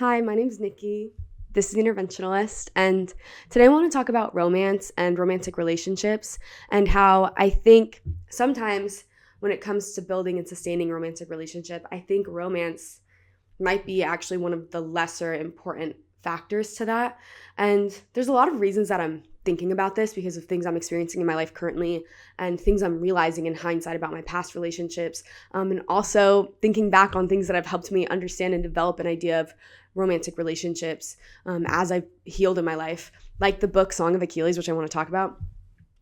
Hi, my name's Nikki. This is the Interventionalist, and today I want to talk about romance and romantic relationships and how I think sometimes when it comes to building and sustaining a romantic relationship, I think romance might be actually one of the lesser important factors to that. And there's a lot of reasons that I'm thinking about this because of things I'm experiencing in my life currently and things I'm realizing in hindsight about my past relationships. And also thinking back on things that have helped me understand and develop an idea of romantic relationships as I've healed in my life, like the book Song of Achilles, which I want to talk about.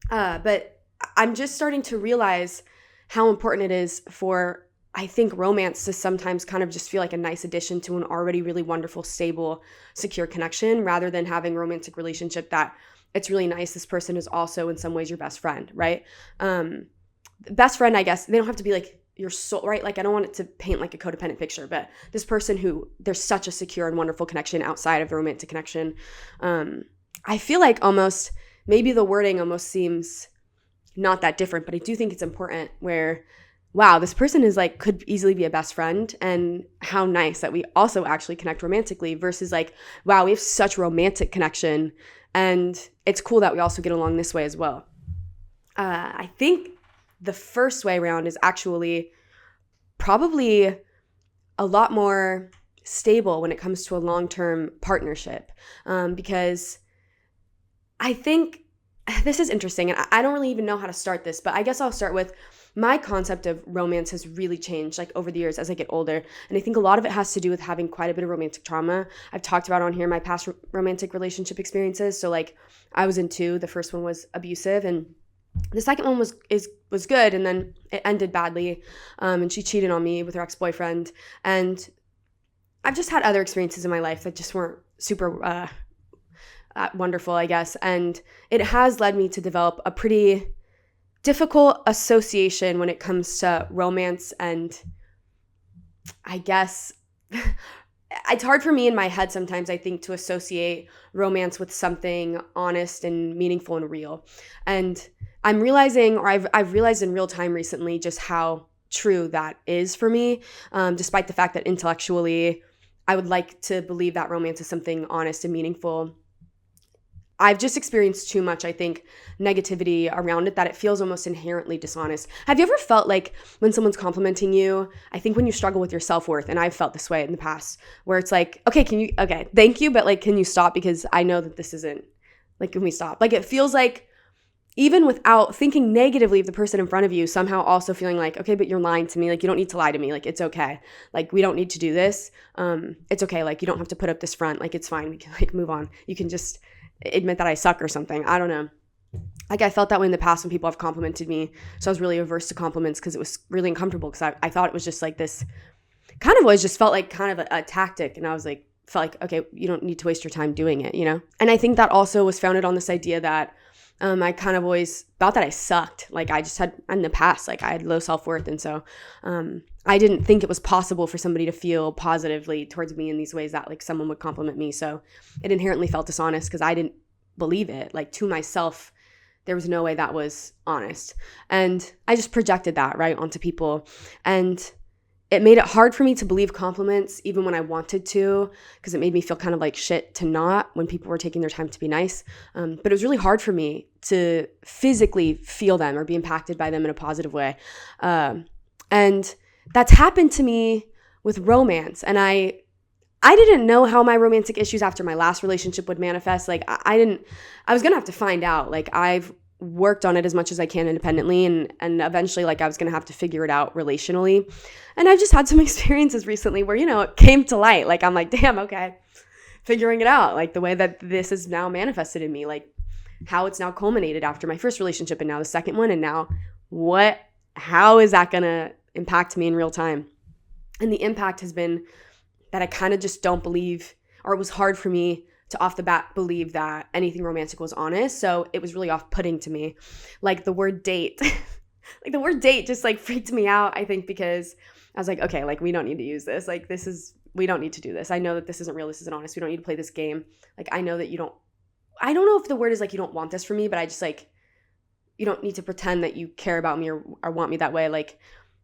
But I'm just starting to realize how important it is for, I think, romance to sometimes kind of just feel like a nice addition to an already really wonderful, stable, secure connection, rather than having a romantic relationship that it's really nice. This person is also in some ways your best friend, right? Best friend, I guess, they don't have to be like your soul, right? Like I don't want it to paint like a codependent picture, but this person who there's such a secure and wonderful connection outside of the romantic connection. I feel like almost maybe the wording almost seems not that different, but I do think it's important where, wow, this person is like, could easily be a best friend, and how nice that we also actually connect romantically versus like, wow, we have such romantic connection and it's cool that we also get along this way as well. I think the first way around is actually probably a lot more stable when it comes to a long-term partnership, because I think this is interesting, and I don't really even know how to start this, but I guess I'll start with my concept of romance has really changed like over the years as I get older. And I think a lot of it has to do with having quite a bit of romantic trauma. I've talked about on here my past romantic relationship experiences. So like I was in two. The first one was abusive, and the second one was good, and then it ended badly. And she cheated on me with her ex-boyfriend. And I've just had other experiences in my life that just weren't super wonderful, I guess. And it has led me to develop a pretty difficult association when it comes to romance, and I guess it's hard for me in my head sometimes, I think, to associate romance with something honest and meaningful and real. And I'm realizing, or I've realized in real time recently, just how true that is for me, despite the fact that intellectually I would like to believe that romance is something honest and meaningful. I've just experienced too much, I think, negativity around it that it feels almost inherently dishonest. Have you ever felt like when someone's complimenting you, I think when you struggle with your self-worth, and I've felt this way in the past, where it's like, okay, thank you, but like, can you stop? Because I know that this isn't, like, can we stop? Like, it feels like even without thinking negatively of the person in front of you, somehow also feeling like, okay, but you're lying to me. Like, you don't need to lie to me. Like, it's okay. Like, we don't need to do this. It's okay. Like, you don't have to put up this front. Like, it's fine. We can like move on. You can just admit that I suck or something. I don't know. Like I felt that way in the past when people have complimented me. So I was really averse to compliments because it was really uncomfortable, because I thought it was just like this kind of was just felt like kind of a tactic. And I was like, felt like, okay, you don't need to waste your time doing it, you know? And I think that also was founded on this idea that I kind of always thought that I sucked. Like I just had in the past, like I had low self-worth. And so I didn't think it was possible for somebody to feel positively towards me in these ways that like someone would compliment me. So it inherently felt dishonest because I didn't believe it. Like to myself, there was no way that was honest. And I just projected that right onto people. And it made it hard for me to believe compliments even when I wanted to, because it made me feel kind of like shit to not when people were taking their time to be nice. But it was really hard for me to physically feel them or be impacted by them in a positive way. And that's happened to me with romance. And I didn't know how my romantic issues after my last relationship would manifest. Like I was going to have to find out. Like I've worked on it as much as I can independently, and eventually like I was going to have to figure it out relationally. And I've just had some experiences recently where, you know, it came to light. Like I'm like, damn, okay, figuring it out. Like the way that this is now manifested in me, like how it's now culminated after my first relationship and now the second one. And now how is that going to impact me in real time? And the impact has been that I kind of just don't believe, or it was hard for me to off the bat believe that anything romantic was honest. So it was really off-putting to me. Like the word date, like the word date just like freaked me out, I think, because I was like, okay, like we don't need to use this. Like we don't need to do this. I know that this isn't real. This isn't honest. We don't need to play this game. Like I know that I don't know if the word is like you don't want this from me, but I just like, you don't need to pretend that you care about me or want me that way. Like,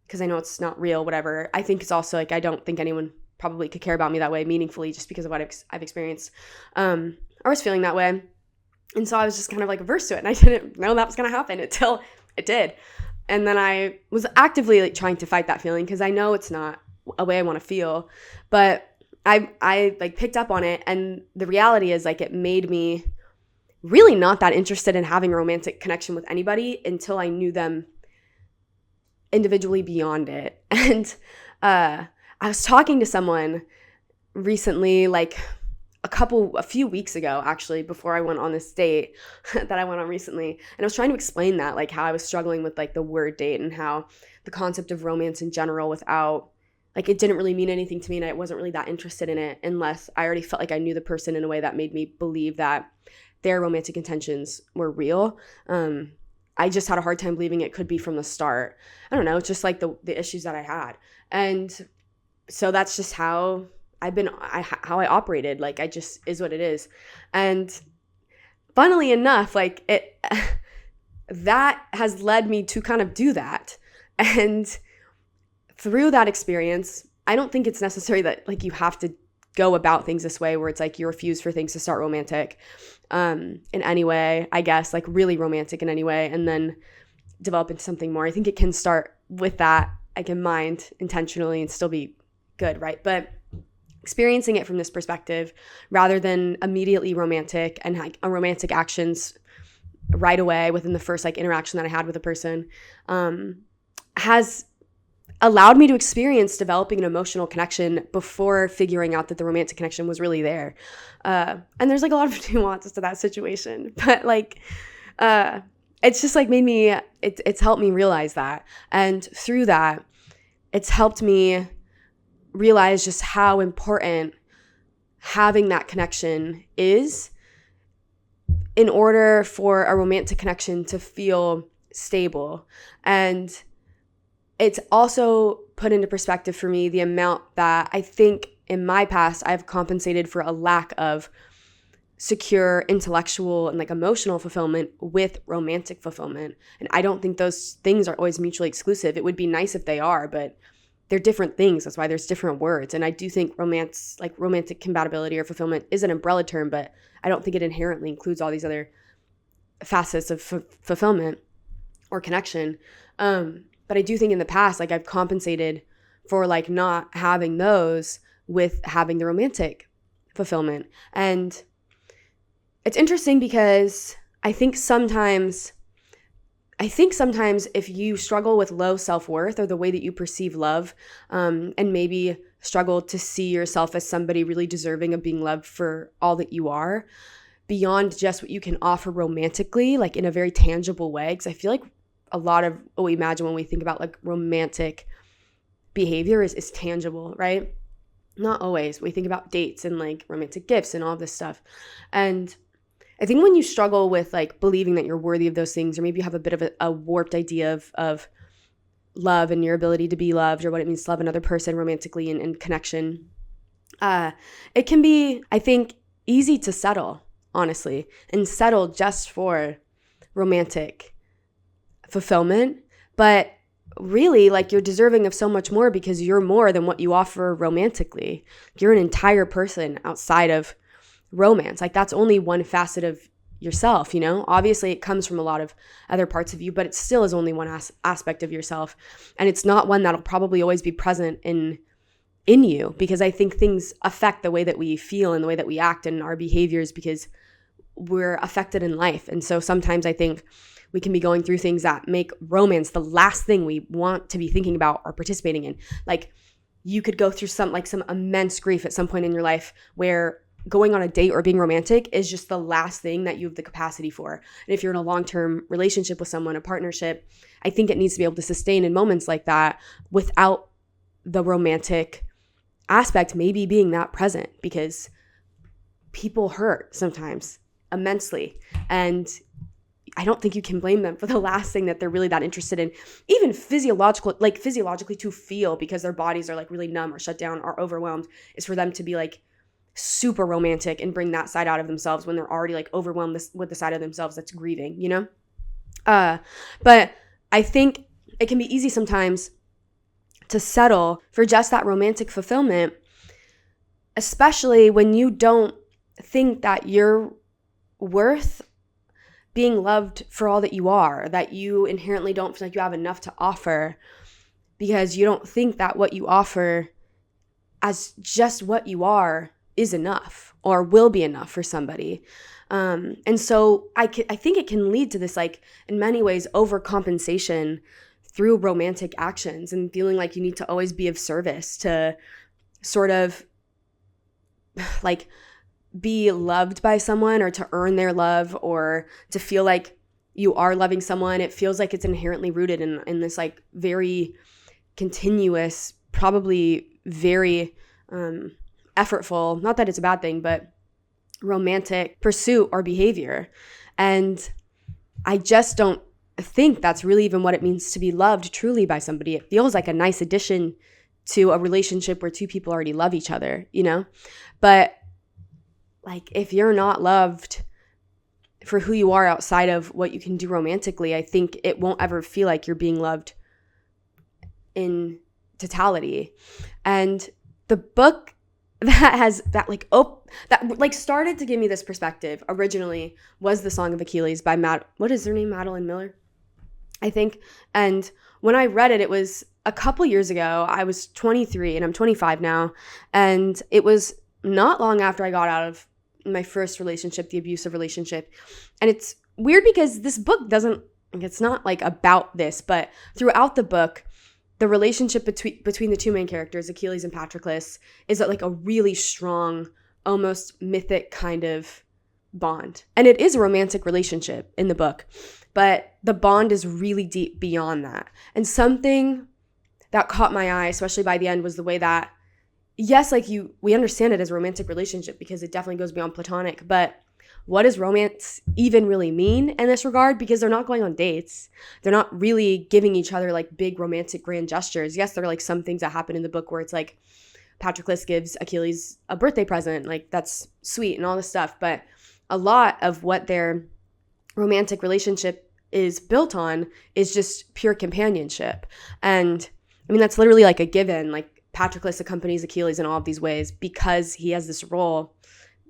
because I know it's not real, whatever. I think it's also like I don't think anyone probably could care about me that way meaningfully just because of what I've experienced. I was feeling that way. And so I was just kind of like averse to it. And I didn't know that was going to happen until it did. And then I was actively like trying to fight that feeling because I know it's not a way I want to feel. But I like picked up on it. And the reality is like it made me really not that interested in having a romantic connection with anybody until I knew them individually beyond it. And I was talking to someone recently, like a few weeks ago, actually, before I went on this date that I went on recently. And I was trying to explain that, like how I was struggling with like the word date and how the concept of romance in general without, like it didn't really mean anything to me and I wasn't really that interested in it unless I already felt like I knew the person in a way that made me believe that their romantic intentions were real. I just had a hard time believing it could be from the start. I don't know, it's just like the issues that I had. And so that's just how how I operated. Like I just is what it is. And funnily enough, like it that has led me to kind of do that. And through that experience, I don't think it's necessary that like you have to go about things this way where it's like you refuse for things to start romantic in any way, I guess, like really romantic in any way, and then develop into something more. I think it can start with that, like in mind intentionally and still be good, right? But experiencing it from this perspective rather than immediately romantic and like romantic actions right away within the first like interaction that I had with a person has allowed me to experience developing an emotional connection before figuring out that the romantic connection was really there. And there's like a lot of nuances to that situation, but like it's just like made me, it's helped me realize that. And through that, it's helped me realize just how important having that connection is in order for a romantic connection to feel stable. And it's also put into perspective for me the amount that I think in my past I've compensated for a lack of secure intellectual and like emotional fulfillment with romantic fulfillment. And I don't think those things are always mutually exclusive. It would be nice if they are, but they're different things. That's why there's different words. And I do think romance, like romantic compatibility or fulfillment, is an umbrella term, but I don't think it inherently includes all these other facets of fulfillment or connection. But I do think in the past, like I've compensated for like not having those with having the romantic fulfillment. And it's interesting because I think sometimes if you struggle with low self-worth or the way that you perceive love, and maybe struggle to see yourself as somebody really deserving of being loved for all that you are, beyond just what you can offer romantically, like in a very tangible way, because I feel like a lot of what we imagine when we think about like romantic behavior is tangible, right? Not always. We think about dates and like romantic gifts and all this stuff. And I think when you struggle with like believing that you're worthy of those things, or maybe you have a bit of a warped idea of love and your ability to be loved or what it means to love another person romantically and connection, it can be, I think, easy to settle, honestly, and settle just for romantic fulfillment. But really, like, you're deserving of so much more because you're more than what you offer romantically. You're an entire person outside of romance. Like, that's only one facet of yourself, you know? Obviously, it comes from a lot of other parts of you, but it still is only one aspect of yourself. And it's not one that'll probably always be present in you, because I think things affect the way that we feel and the way that we act and our behaviors because we're affected in life. And so sometimes I think we can be going through things that make romance the last thing we want to be thinking about or participating in. Like, you could go through some immense grief at some point in your life where going on a date or being romantic is just the last thing that you have the capacity for. And if you're in a long-term relationship with someone, a partnership, I think it needs to be able to sustain in moments like that without the romantic aspect maybe being that present, because people hurt sometimes immensely. And I don't think you can blame them for the last thing that they're really that interested in, even physiologically to feel, because their bodies are like really numb or shut down or overwhelmed, is for them to be like super romantic and bring that side out of themselves when they're already like overwhelmed with the side of themselves that's grieving, you know? But I think it can be easy sometimes to settle for just that romantic fulfillment especially when you don't think that you're worth being loved for all that you are, that you inherently don't feel like you have enough to offer because you don't think that what you offer as just what you are is enough or will be enough for somebody. And so I think it can lead to this, like, in many ways, overcompensation through romantic actions and feeling like you need to always be of service to sort of like be loved by someone or to earn their love or to feel like you are loving someone. It feels like it's inherently rooted in this like very continuous, probably very effortful, not that it's a bad thing, but romantic pursuit or behavior. And I just don't think that's really even what it means to be loved truly by somebody. It feels like a nice addition to a relationship where two people already love each other, you know? But like, if you're not loved for who you are outside of what you can do romantically, I think it won't ever feel like you're being loved in totality. And the book that started to give me this perspective originally was The Song of Achilles by what is her name? Madeline Miller, I think. And when I read it, it was a couple years ago. I was 23 and I'm 25 now. And it was not long after I got out of my first relationship, the abusive relationship. And it's weird because this book it's not like about this, but throughout the book, the relationship between the two main characters, Achilles and Patroclus, is like a really strong, almost mythic kind of bond. And it is a romantic relationship in the book, but the bond is really deep beyond that. And something that caught my eye, especially by the end, was the way that, yes, like we understand it as a romantic relationship because it definitely goes beyond platonic, but what does romance even really mean in this regard? Because they're not going on dates. They're not really giving each other like big romantic grand gestures. Yes, there are like some things that happen in the book where it's like Patroclus gives Achilles a birthday present. Like, that's sweet and all this stuff. But a lot of what their romantic relationship is built on is just pure companionship. And I mean, that's literally like a given. Like, Patroclus accompanies Achilles in all of these ways because he has this role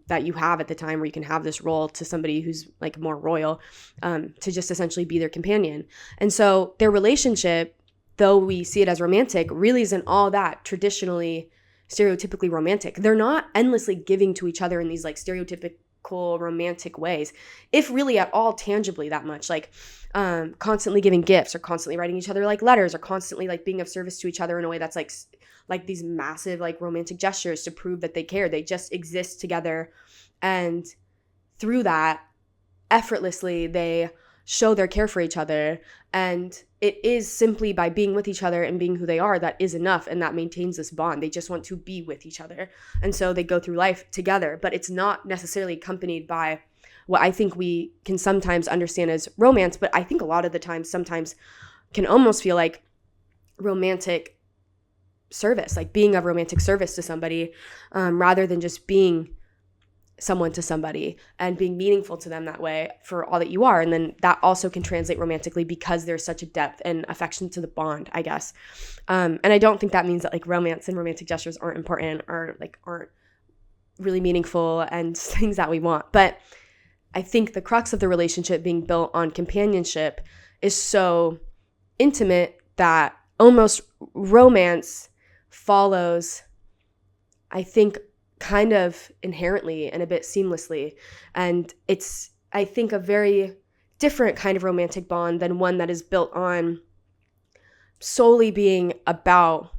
that you have at the time where you can have this role to somebody who's like more royal, to just essentially be their companion. And so their relationship, though we see it as romantic, really isn't all that traditionally, stereotypically romantic. They're not endlessly giving to each other in these like stereotypical romantic ways, if really at all tangibly that much, like constantly giving gifts or constantly writing each other like letters or constantly like being of service to each other in a way that's like these massive like romantic gestures to prove that they care. They just exist together, and through that, effortlessly, they show their care for each other. And it is simply by being with each other and being who they are that is enough, and that maintains this bond. They just want to be with each other, and so they go through life together. But it's not necessarily accompanied by what I think we can sometimes understand as romance, but I think a lot of the time sometimes can almost feel like romantic service, like being of romantic service to somebody, rather than just being someone to somebody and being meaningful to them that way for all that you are. And then that also can translate romantically because there's such a depth and affection to the bond, I guess. And I don't think that means that like romance and romantic gestures aren't important or like aren't really meaningful and things that we want. But I think the crux of the relationship being built on companionship is so intimate that almost romance follows, I think, kind of inherently and a bit seamlessly. And it's, I think, a very different kind of romantic bond than one that is built on solely being about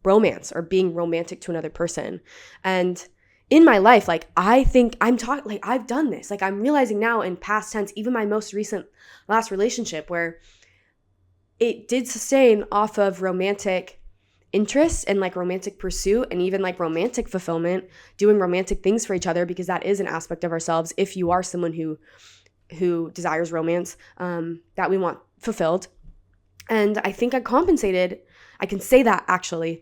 romance or being romantic to another person. And in my life, like, I think I've done this. Like, I'm realizing now in past tense, even my most recent last relationship, where it did sustain off of romantic interest and like romantic pursuit and even like romantic fulfillment, doing romantic things for each other, because that is an aspect of ourselves if you are someone who desires romance, that we want fulfilled. And I think I can say that actually,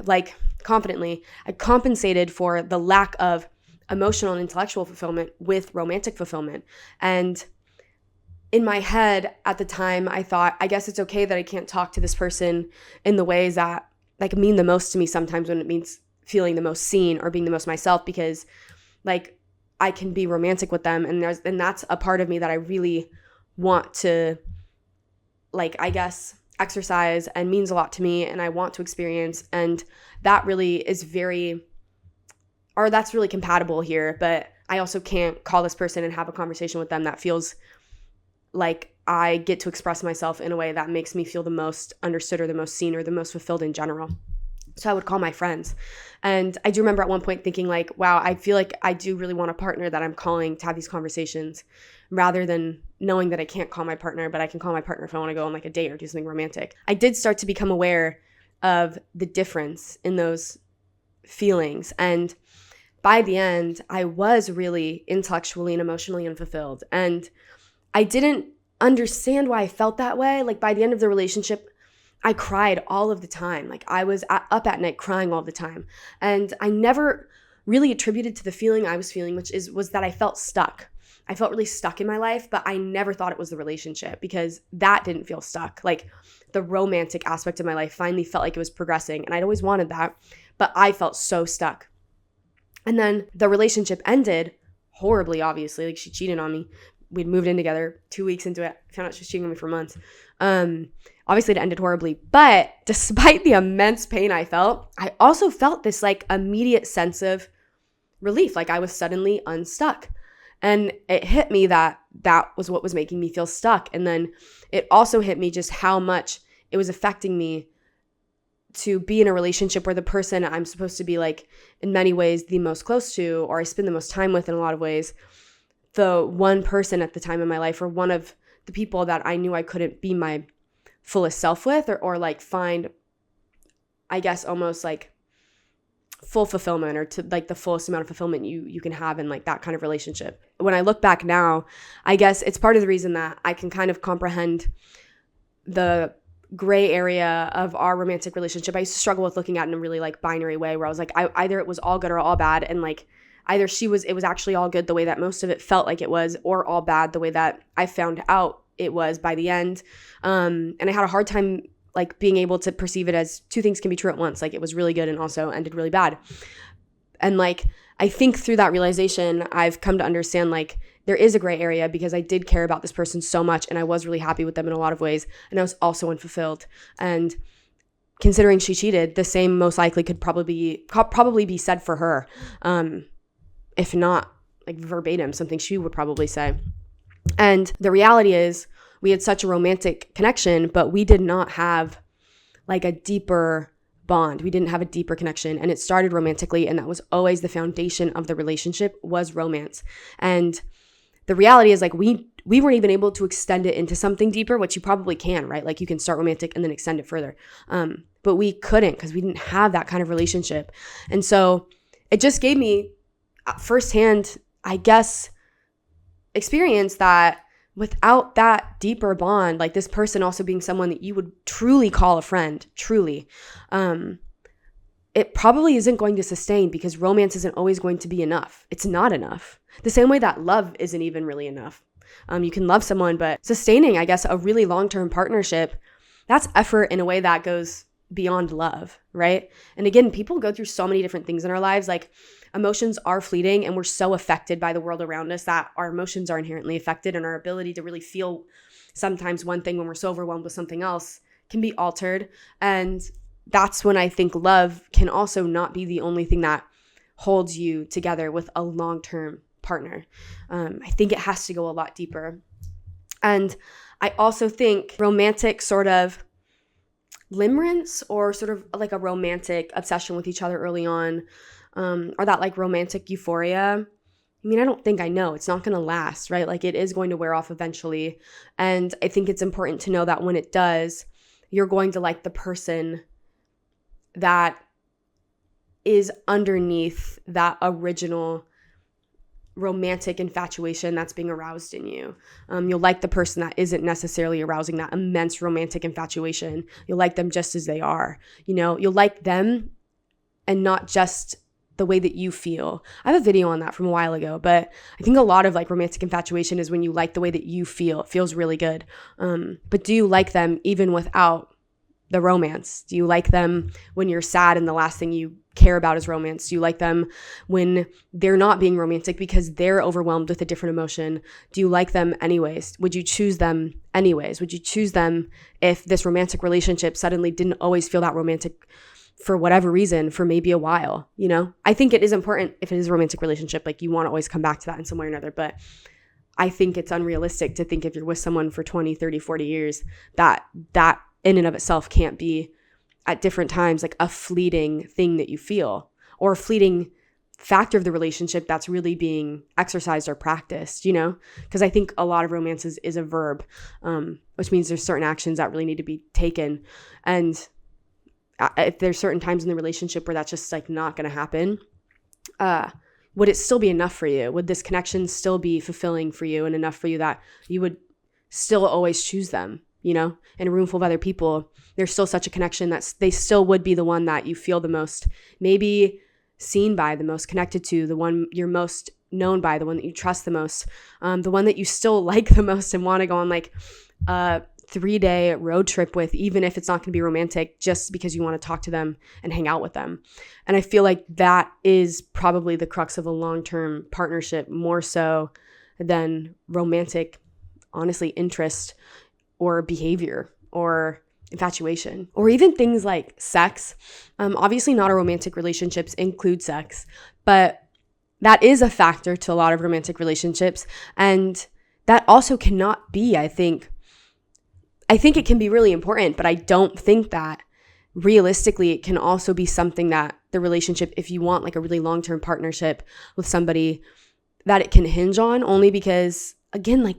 like confidently, I compensated for the lack of emotional and intellectual fulfillment with romantic fulfillment. And in my head at the time, I thought, I guess it's okay that I can't talk to this person in the ways that like mean the most to me sometimes when it feeling the most seen or being the most myself, because like I can be romantic with them, and that's a part of me that I really want to, like, I guess, exercise and means a lot to me, and I want to experience, and that really is that's really compatible here. But I also can't call this person and have a conversation with them that feels like I get to express myself in a way that makes me feel the most understood or the most seen or the most fulfilled in general. So I would call my friends. And I do remember at one point thinking like, wow, I feel like I do really want a partner that I'm calling to have these conversations, rather than knowing that I can't call my partner, but I can call my partner if I want to go on like a date or do something romantic. I did start to become aware of the difference in those feelings. And by the end, I was really intellectually and emotionally unfulfilled. And I didn't understand why I felt that way. Like by the end of the relationship, I cried all of the time. Like I was up at night crying all the time. And I never really attributed to the feeling I was feeling, which was that I felt stuck. I felt really stuck in my life, but I never thought it was the relationship, because that didn't feel stuck. Like the romantic aspect of my life finally felt like it was progressing, and I'd always wanted that, but I felt so stuck. And then the relationship ended horribly, obviously. Like she cheated on me. We'd moved in together 2 weeks into it. I found out she was cheating on me for months. Obviously it ended horribly, but despite the immense pain I felt, I also felt this like immediate sense of relief. Like I was suddenly unstuck. And it hit me that was what was making me feel stuck. And then it also hit me just how much it was affecting me to be in a relationship where the person I'm supposed to be like in many ways the most close to, or I spend the most time with in a lot of ways, the one person at the time in my life, or one of the people that I knew I couldn't be my fullest self with, or like find, I guess, almost like full fulfillment, or to like the fullest amount of fulfillment you can have in like that kind of relationship. When I look back now, I guess it's part of the reason that I can kind of comprehend the gray area of our romantic relationship. I used to struggle with looking at it in a really like binary way, where I was like, either it was all good or all bad, and like either it was actually all good the way that most of it felt like it was, or all bad the way that I found out it was by the end. And I had a hard time like being able to perceive it as two things can be true at once. Like it was really good and also ended really bad. And like, I think through that realization, I've come to understand like there is a gray area, because I did care about this person so much, and I was really happy with them in a lot of ways, and I was also unfulfilled. And considering she cheated, the same most likely could probably be said for her. If not like verbatim, something she would probably say. And the reality is we had such a romantic connection, but we did not have like a deeper bond. We didn't have a deeper connection, and it started romantically, and that was always the foundation of the relationship, was romance. And the reality is like we weren't even able to extend it into something deeper, which you probably can, right? Like you can start romantic and then extend it further. But we couldn't, because we didn't have that kind of relationship. And so it just gave me firsthand, I guess, experience that without that deeper bond, like this person also being someone that you would truly call a friend, truly, it probably isn't going to sustain, because romance isn't always going to be enough. It's not enough. The same way that love isn't even really enough. You can love someone, but sustaining, I guess, a really long-term partnership, that's effort in a way that goes beyond love, right? And again, people go through so many different things in our lives. Like emotions are fleeting, and we're so affected by the world around us that our emotions are inherently affected, and our ability to really feel sometimes one thing when we're so overwhelmed with something else can be altered. And that's when I think love can also not be the only thing that holds you together with a long-term partner. I think it has to go a lot deeper. And I also think romantic sort of limerence, or sort of like a romantic obsession with each other early on, or that like romantic euphoria, I mean, I don't think I know. It's not going to last, right? Like it is going to wear off eventually. And I think it's important to know that when it does, you're going to like the person that is underneath that original romantic infatuation that's being aroused in you. You'll like the person that isn't necessarily arousing that immense romantic infatuation. You'll like them just as they are. You know, you'll like them and not just the way that you feel. I have a video on that from a while ago, but I think a lot of like romantic infatuation is when you like the way that you feel. It feels really good. But do you like them even without the romance? Do you like them when you're sad and the last thing you care about is romance? Do you like them when they're not being romantic because they're overwhelmed with a different emotion? Do you like them anyways? Would you choose them anyways? Would you choose them if this romantic relationship suddenly didn't always feel that romantic for whatever reason for maybe a while? I think it is important if it is a romantic relationship, like you want to always come back to that in some way or another, but I think it's unrealistic to think if you're with someone for 20, 30, 40 years that in and of itself can't be at different times like a fleeting thing that you feel, or a fleeting factor of the relationship that's really being exercised or practiced, because I think a lot of romance is a verb, which means there's certain actions that really need to be taken. And if there's certain times in the relationship where that's just like not going to happen, would it still be enough for you? Would this connection still be fulfilling for you and enough for you that you would still always choose them? In a room full of other people, there's still such a connection that they still would be the one that you feel the most, maybe seen by, the most connected to, the one you're most known by, the one that you trust the most, the one that you still like the most and want to go on like a 3-day road trip with, even if it's not going to be romantic, just because you want to talk to them and hang out with them. And I feel like that is probably the crux of a long-term partnership, more so than romantic, honestly, interest or behavior or infatuation, or even things like sex. Obviously not all romantic relationships include sex, but that is a factor to a lot of romantic relationships. And that also cannot be, I think it can be really important, but I don't think that realistically it can also be something that the relationship, if you want like a really long-term partnership with somebody, that it can hinge on, only because, again, like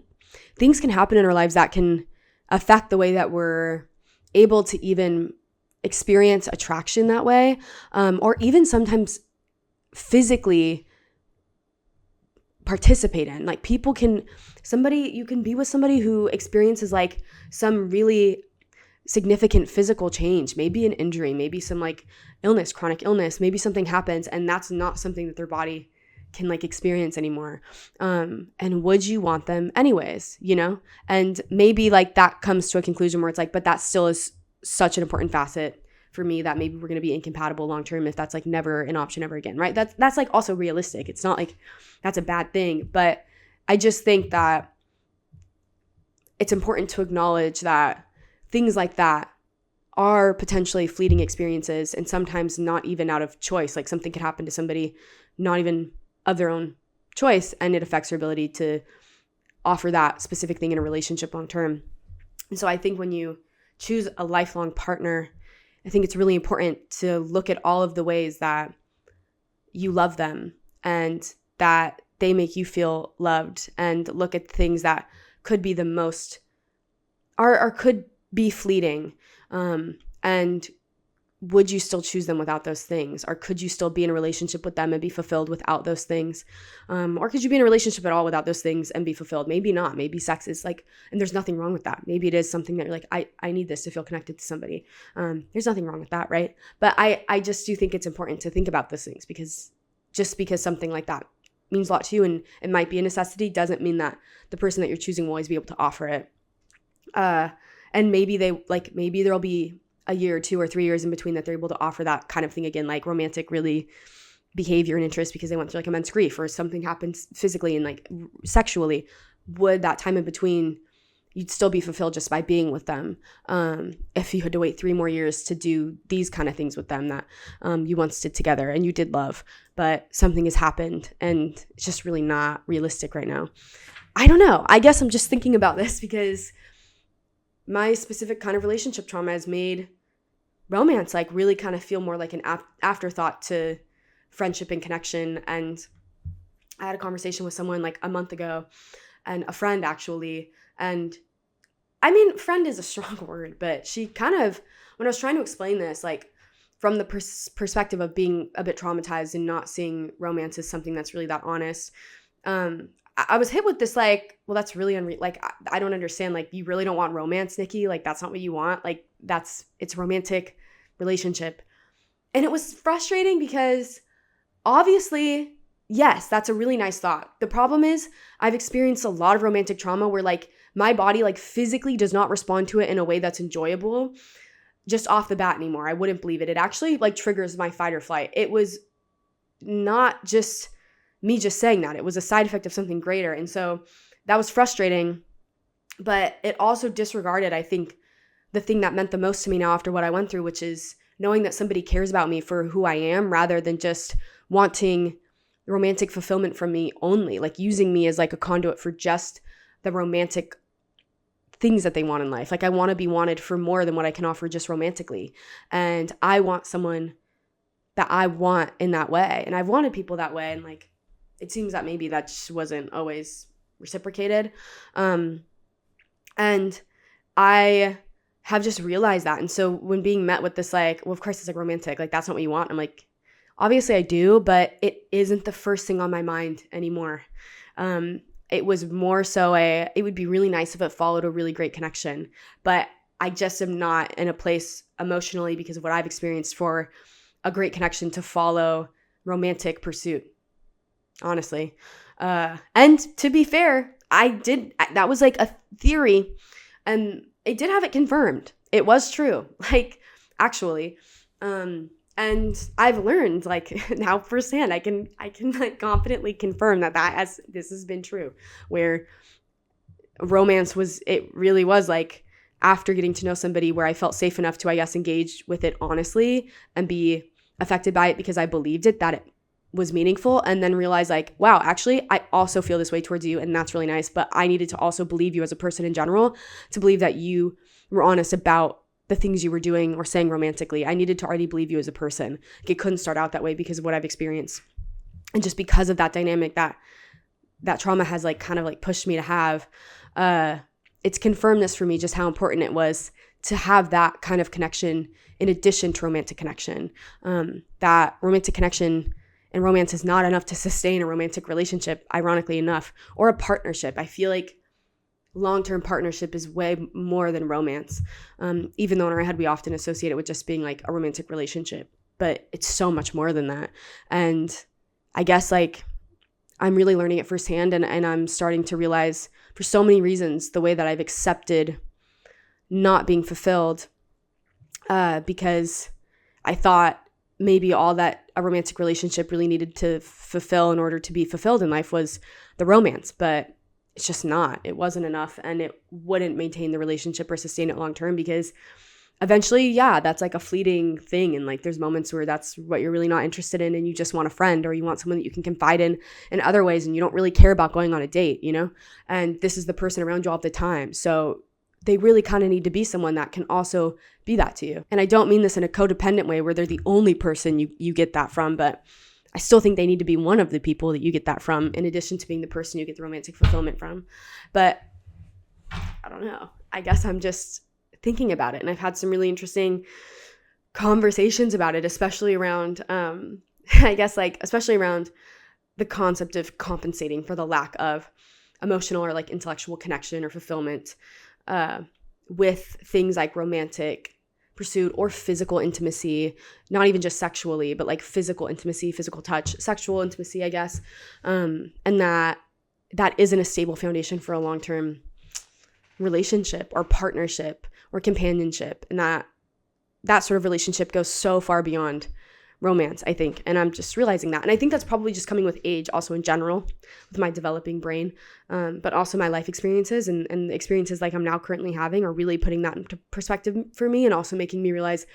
things can happen in our lives that can affect the way that we're able to even experience attraction that way, or even sometimes physically participate in. Like you can be with somebody who experiences like some really significant physical change, maybe an injury, maybe some like illness, chronic illness, maybe something happens and that's not something that their body can like experience anymore. And would you want them anyways, And maybe like that comes to a conclusion where it's like, but that still is such an important facet for me that maybe we're going to be incompatible long term if that's like never an option ever again, right? That's like also realistic. It's not like that's a bad thing, but I just think that it's important to acknowledge that things like that are potentially fleeting experiences, and sometimes not even out of choice. Like something could happen to somebody not even of their own choice, and it affects their ability to offer that specific thing in a relationship long term. And so I think when you choose a lifelong partner, I think it's really important to look at all of the ways that you love them and that they make you feel loved, and look at things that could be the most or could be fleeting. And would you still choose them without those things? Or could you still be in a relationship with them and be fulfilled without those things? Or could you be in a relationship at all without those things and be fulfilled? Maybe not. Maybe sex is like, and there's nothing wrong with that. Maybe it is something that you're like, I need this to feel connected to somebody. There's nothing wrong with that, right? But I just do think it's important to think about those things, because just because something like that means a lot to you and it might be a necessity doesn't mean that the person that you're choosing will always be able to offer it. And maybe there'll be a year or 2 or 3 years in between that they're able to offer that kind of thing again, like romantic really behavior and interest, because they went through like immense grief or something happens physically and like sexually. Would that time in between, you'd still be fulfilled just by being with them, if you had to wait 3 more years to do these kind of things with them that you once did together and you did love, but something has happened and it's just really not realistic right now. I don't know. I guess I'm just thinking about this because my specific kind of relationship trauma has made romance like really kind of feel more like an afterthought to friendship and connection. And I had a conversation with someone like a month ago, and a friend actually, and I mean, friend is a strong word, but she kind of, when I was trying to explain this, like from the perspective of being a bit traumatized and not seeing romance as something that's really that honest, I was hit with this like, well, that's really like, I don't understand. Like, you really don't want romance, Niki? Like, that's not what you want? Like, it's a romantic relationship. And it was frustrating because obviously, yes, that's a really nice thought. The problem is I've experienced a lot of romantic trauma where like my body like physically does not respond to it in a way that's enjoyable, just off the bat anymore. I wouldn't believe it. It actually like triggers my fight or flight. It was not just me just saying that. It was a side effect of something greater. And so that was frustrating, but it also disregarded, I think, the thing that meant the most to me now after what I went through, which is knowing that somebody cares about me for who I am rather than just wanting romantic fulfillment from me only, like using me as like a conduit for just the romantic things that they want in life. Like I want to be wanted for more than what I can offer just romantically. And I want someone that I want in that way. And I've wanted people that way. And like, it seems that maybe that just wasn't always reciprocated. And I have just realized that. And so when being met with this, like, well, of course it's like romantic, like that's not what you want. I'm like, obviously I do, but it isn't the first thing on my mind anymore. It was more so it would be really nice if it followed a really great connection, but I just am not in a place emotionally because of what I've experienced for a great connection to follow romantic pursuit, honestly. And to be fair, that was like a theory, and it did have it confirmed. It was true, like actually. And I've learned like now firsthand, I can like confidently confirm that this has been true, where romance really was like after getting to know somebody where I felt safe enough to, I guess, engage with it honestly and be affected by it because I believed that it was meaningful, and then realize like, wow, actually, I also feel this way towards you, and that's really nice, but I needed to also believe you as a person in general, to believe that you were honest about the things you were doing or saying romantically. I needed to already believe you as a person. Like, it couldn't start out that way because of what I've experienced. And just because of that dynamic that trauma has like kind of like pushed me to have, it's confirmed this for me, just how important it was to have that kind of connection in addition to romantic connection. That romantic connection and romance is not enough to sustain a romantic relationship, ironically enough, or a partnership. I feel like long-term partnership is way more than romance, even though in our head we often associate it with just being like a romantic relationship, but it's so much more than that. And I guess like I'm really learning it firsthand, and I'm starting to realize for so many reasons the way that I've accepted not being fulfilled, because I thought maybe all that a romantic relationship really needed to fulfill in order to be fulfilled in life was the romance, but it's just not. It wasn't enough, and it wouldn't maintain the relationship or sustain it long term, because eventually, yeah, that's like a fleeting thing, and like there's moments where that's what you're really not interested in, and you just want a friend, or you want someone that you can confide in other ways, and you don't really care about going on a date, you know? And this is the person around you all the time. So they really kind of need to be someone that can also be that to you. And I don't mean this in a codependent way where they're the only person you get that from, but I still think they need to be one of the people that you get that from, in addition to being the person you get the romantic fulfillment from. But I don't know. I guess I'm just thinking about it, and I've had some really interesting conversations about it, especially around, especially around the concept of compensating for the lack of emotional or like intellectual connection or fulfillment with things like romantic pursuit or physical intimacy, not even just sexually, but like physical intimacy, physical touch, sexual intimacy, I guess. And that isn't a stable foundation for a long-term relationship or partnership or companionship. And that sort of relationship goes so far beyond romance, I think. And I'm just realizing that. And I think that's probably just coming with age, also in general, with my developing brain, but also my life experiences and the experiences like I'm now currently having are really putting that into perspective for me, and also making me realize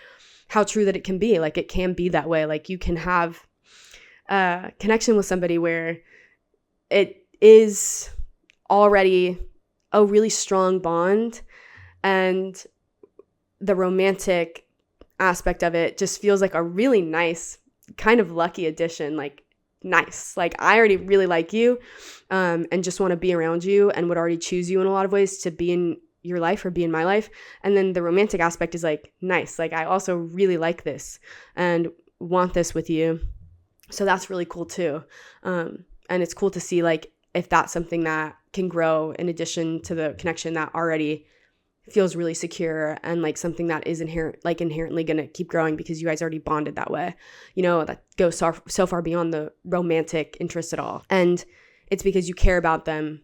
how true that it can be. Like, it can be that way. Like, you can have a connection with somebody where it is already a really strong bond, and the romantic aspect of it just feels like a really nice, kind of lucky addition. Like, nice. Like, I already really like you, and just want to be around you, and would already choose you in a lot of ways to be in your life or be in my life. And then the romantic aspect is like, nice. Like, I also really like this and want this with you. So that's really cool too. And it's cool to see like if that's something that can grow in addition to the connection that already feels really secure, and like something that is inherently going to keep growing because you guys already bonded that way, you know, that goes so far beyond the romantic interest at all. And it's because you care about them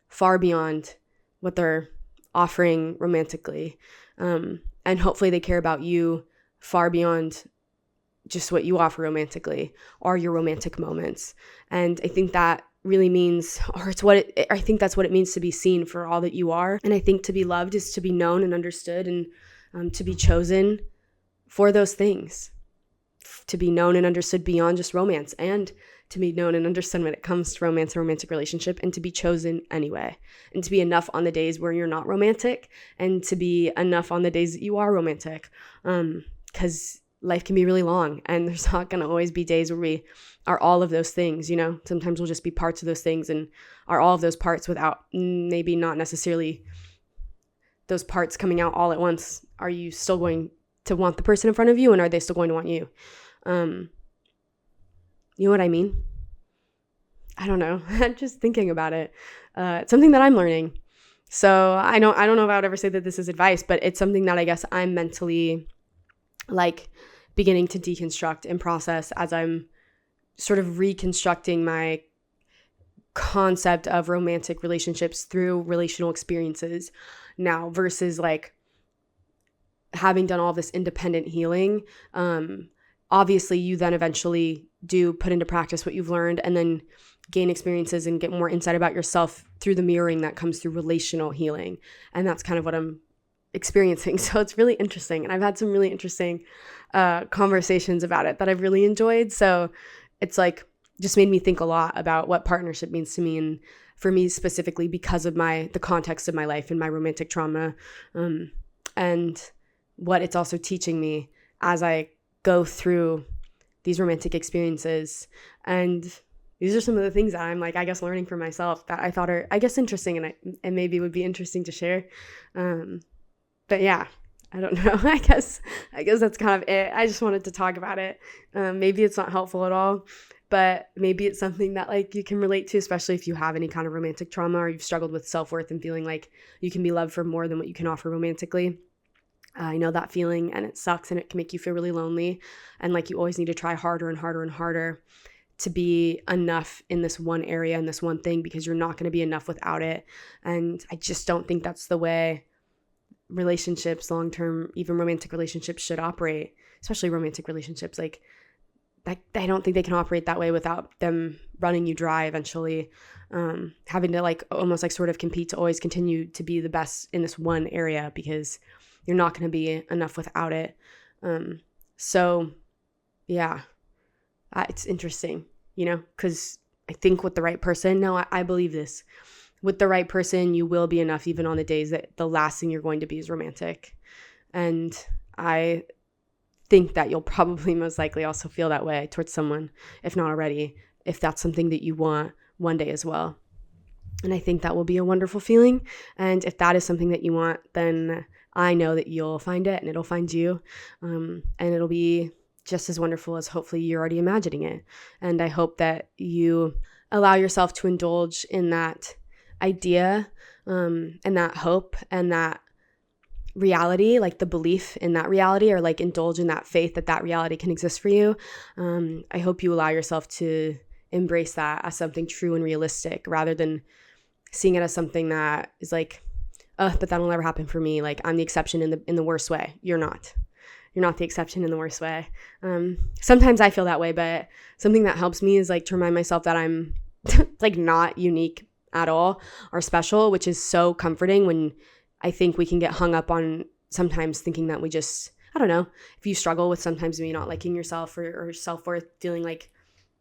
far beyond what they're offering romantically. And And hopefully they care about you far beyond just what you offer romantically or your romantic moments. And I think that really means, or I think that's what it means to be seen for all that you are. And I think to be loved is to be known and understood, and to be chosen for those things, to be known and understood beyond just romance, and to be known and understood when it comes to romance and romantic relationship, and to be chosen anyway, and to be enough on the days where you're not romantic, and to be enough on the days that you are romantic, because life can be really long, and there's not going to always be days where we are all of those things. Sometimes we'll just be parts of those things and are all of those parts without maybe not necessarily those parts coming out all at once. Are you still going to want the person in front of you, and are they still going to want you? You know what I mean? I don't know. I'm just thinking about it. It's something that I'm learning. So I don't know if I would ever say that this is advice, but it's something that I guess I'm mentally beginning to deconstruct and process as I'm sort of reconstructing my concept of romantic relationships through relational experiences now, versus having done all this independent healing. Obviously you then eventually do put into practice what you've learned, and then gain experiences and get more insight about yourself through the mirroring that comes through relational healing. And that's kind of what I'm experiencing. So it's really interesting. And I've had some really interesting conversations about it that I've really enjoyed. So it's just made me think a lot about what partnership means to me, and for me specifically because of the context of my life and my romantic trauma, and what it's also teaching me as I go through these romantic experiences. And these are some of the things that I'm I guess learning for myself that I thought are, I guess, interesting, and maybe would be interesting to share. But yeah, I don't know. I guess that's kind of it. I just wanted to talk about it. Maybe it's not helpful at all, but maybe it's something that you can relate to, especially if you have any kind of romantic trauma, or you've struggled with self-worth and feeling like you can be loved for more than what you can offer romantically. I know that feeling, and it sucks, and it can make you feel really lonely, and you always need to try harder and harder and harder to be enough in this one area and this one thing, because you're not going to be enough without it. And I just don't think that's the way relationships, long-term, even romantic relationships, should operate, especially romantic relationships. I don't think they can operate that way without them running you dry eventually, having to almost sort of compete to always continue to be the best in this one area, because you're not going to be enough without it. So yeah, it's interesting, because I think with the right person, I believe this, with the right person, you will be enough even on the days that the last thing you're going to be is romantic. And I think that you'll probably most likely also feel that way towards someone, if not already, if that's something that you want one day as well. And I think that will be a wonderful feeling. And if that is something that you want, then I know that you'll find it, and it'll find you. And it'll be just as wonderful as hopefully you're already imagining it. And I hope that you allow yourself to indulge in that idea, and that hope, and that reality, the belief in that reality, or indulge in that faith that reality can exist for you. I hope you allow yourself to embrace that as something true and realistic, rather than seeing it as something that is but that'll never happen for me. I'm the exception in the worst way. You're not the exception in the worst way. Sometimes I feel that way, but something that helps me is to remind myself that I'm not unique at all or special, which is so comforting when I think we can get hung up on sometimes thinking that we just, I don't know, if you struggle with sometimes maybe not liking yourself or self-worth, feeling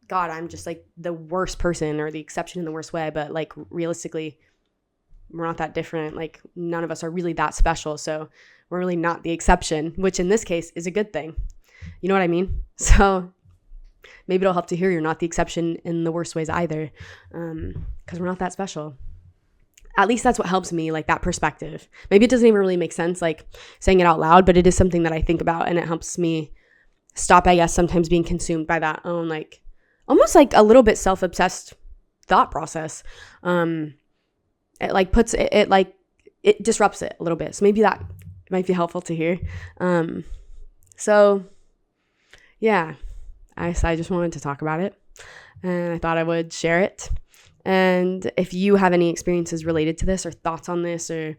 God, I'm just the worst person or the exception in the worst way. But realistically, we're not that different. None of us are really that special. So we're really not the exception, which in this case is a good thing. You know what I mean? So maybe it'll help to hear you're not the exception in the worst ways either, because we're not that special. At least that's what helps me, that perspective. Maybe it doesn't even really make sense, saying it out loud, but it is something that I think about, and it helps me stop, I guess, sometimes being consumed by that own, almost a little bit self-obsessed thought process. It puts it, it disrupts it a little bit. So maybe that might be helpful to hear. So yeah, I just wanted to talk about it, and I thought I would share it. And if you have any experiences related to this or thoughts on this or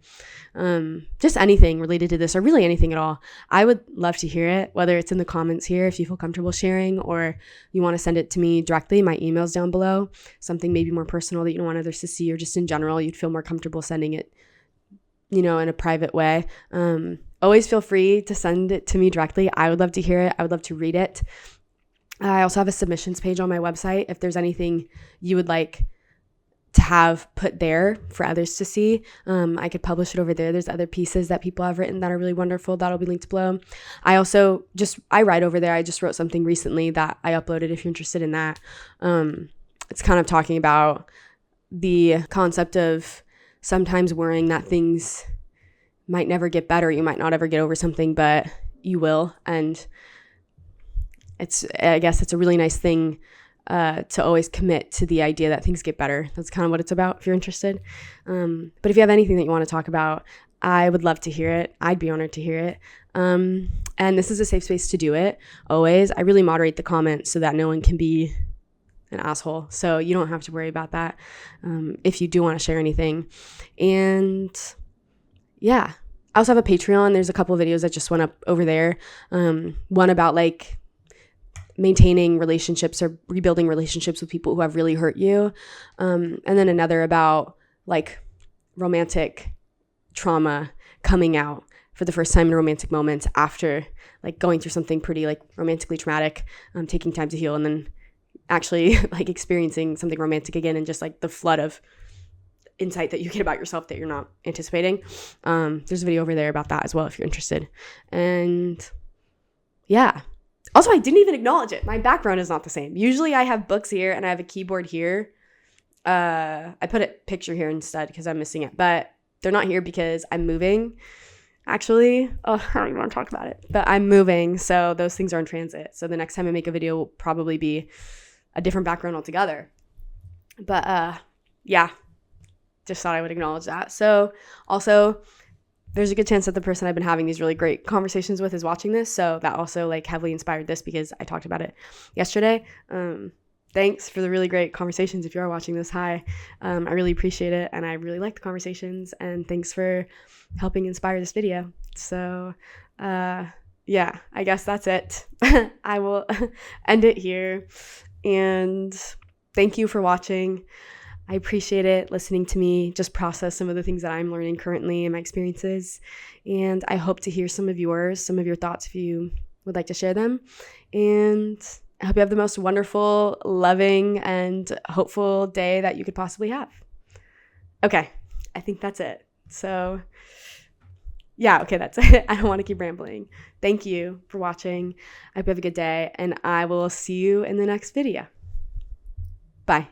just anything related to this or really anything at all, I would love to hear it, whether it's in the comments here if you feel comfortable sharing, or you want to send it to me directly. My email's down below. Something maybe more personal that you don't want others to see, or just in general you'd feel more comfortable sending it, in a private way. Always feel free to send it to me directly. I would love to hear it. I would love to read it. I also have a submissions page on my website. If there's anything you would like to have put there for others to see, I could publish it over there. There's other pieces that people have written that are really wonderful. That'll be linked below. I write over there. I just wrote something recently that I uploaded if you're interested in that. It's kind of talking about the concept of sometimes worrying that things might never get better. You might not ever get over something, but you will. And I guess it's a really nice thing to always commit to the idea that things get better. That's kind of what it's about if you're interested. But if you have anything that you want to talk about, I would love to hear it. I'd be honored to hear it. And this is a safe space to do it. Always. I really moderate the comments so that no one can be an asshole. So you don't have to worry about that if you do want to share anything. And yeah, I also have a Patreon. There's a couple of videos that just went up over there. One about like maintaining relationships or rebuilding relationships with people who have really hurt you. And then another about like romantic trauma coming out for the first time in a romantic moment after like going through something pretty like romantically traumatic, taking time to heal, and then actually like experiencing something romantic again, and just like the flood of insight that you get about yourself that you're not anticipating. There's a video over there about that as well if you're interested. And yeah. Also, I didn't even acknowledge it. My background is not the same. Usually I have books here and I have a keyboard here. I put a picture here instead because I'm missing it, but they're not here because I'm moving. Actually, I don't even want to talk about it, but I'm moving, so those things are in transit. So the next time I make a video will probably be a different background altogether. But yeah, just thought I would acknowledge that. So also, there's a good chance that the person I've been having these really great conversations with is watching this. So that also like heavily inspired this because I talked about it yesterday. Thanks for the really great conversations. If you are watching this, hi. I really appreciate it. And I really like the conversations, and thanks for helping inspire this video. So yeah, I guess that's it. I will end it here, and thank you for watching. I appreciate it, listening to me just process some of the things that I'm learning currently in my experiences. And I hope to hear some of yours, some of your thoughts if you would like to share them. And I hope you have the most wonderful, loving, and hopeful day that you could possibly have. Okay, I think that's it. So yeah, okay, that's it. I don't want to keep rambling. Thank you for watching. I hope you have a good day, and I will see you in the next video. Bye.